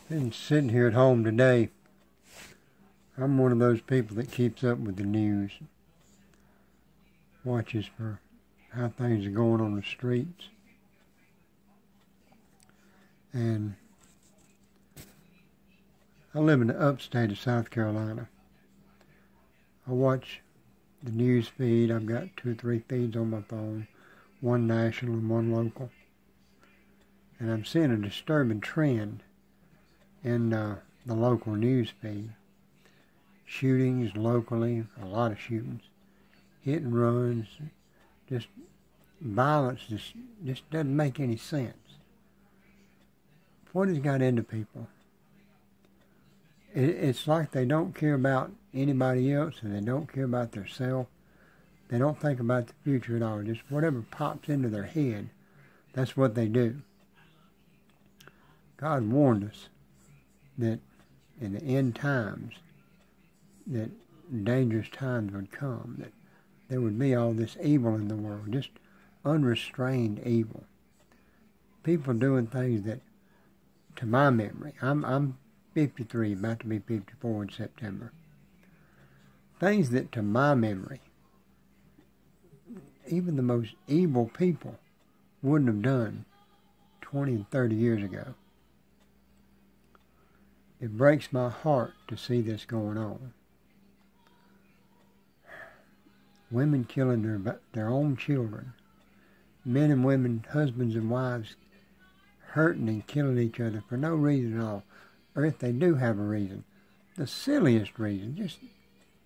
Been sitting here at home today. I'm one of those people that keeps up with the news, watches for how things are going on the streets. And I live in the upstate of South Carolina. I watch the news feed. I've got 2 or 3 feeds on my phone, one national and one local. And I'm seeing a disturbing trend in the local news feed. Shootings locally, a lot of shootings, hit and runs, just violence just doesn't make any sense. What has got into people? It's like they don't care about anybody else and they don't care about themselves. They don't think about the future at all. Just whatever pops into their head, that's what they do. God warned us that in the end times, that dangerous times would come, that there would be all this evil in the world, just unrestrained evil. People doing things that, to my memory, I'm 53, about to be 54 in September. Things that, to my memory, even the most evil people wouldn't have done 20 and 30 years ago. It breaks my heart to see this going on. Women killing their own children. Men and women, husbands and wives, hurting and killing each other for no reason at all. Or if they do have a reason, the silliest reason, just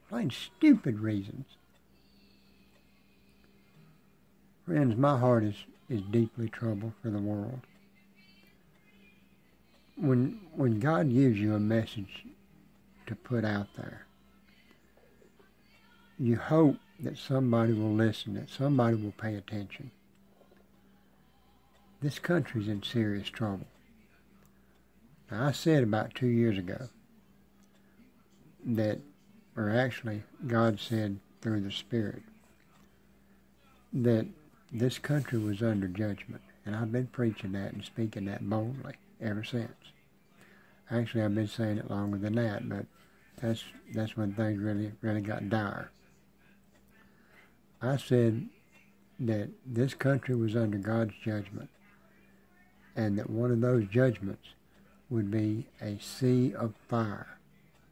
plain stupid reasons. Friends, my heart is deeply troubled for the world. When God gives you a message to put out there, you hope that somebody will listen, that somebody will pay attention. This country's in serious trouble. Now, I said about 2 years ago that, or actually God said through the Spirit, that this country was under judgment. And I've been preaching that and speaking that boldly ever since. Actually, I've been saying it longer than that, but that's when things really got dire. I said that this country was under God's judgment, and that one of those judgments would be a sea of fire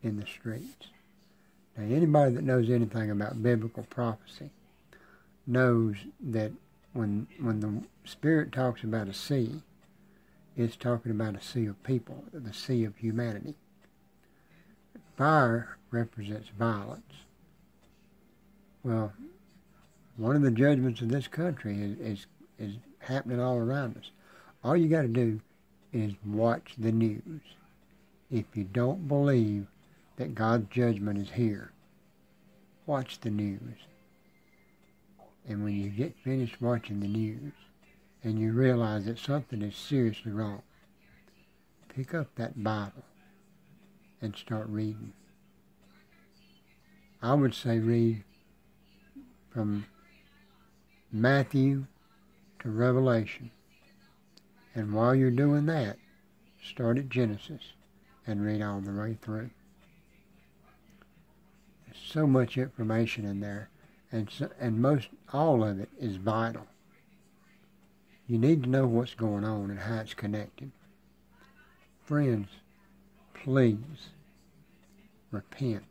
in the streets. Now, anybody that knows anything about biblical prophecy knows that when the Spirit talks about a sea, it's talking about a sea of people, the sea of humanity. Fire represents violence. Well, one of the judgments of this country is happening all around us. All you got to do is watch the news. If you don't believe that God's judgment is here, watch the news. And when you get finished watching the news and you realize that something is seriously wrong, pick up that Bible and start reading. I would say read from Matthew to Revelation. And while you're doing that, start at Genesis and read all the way through. There's so much information in there, and most all of it is vital. You need to know what's going on and how it's connected. Friends, please repent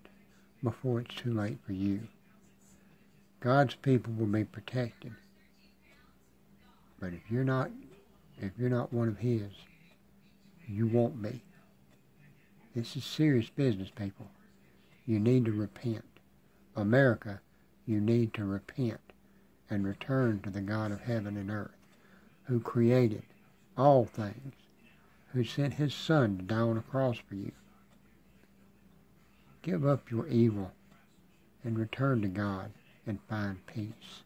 before it's too late for you. God's people will be protected. But if you're not one of His, you won't be. This is serious business, people. You need to repent. America, you need to repent and return to the God of heaven and earth, who created all things, who sent His Son to die on a cross for you. Give up your evil and return to God and find peace.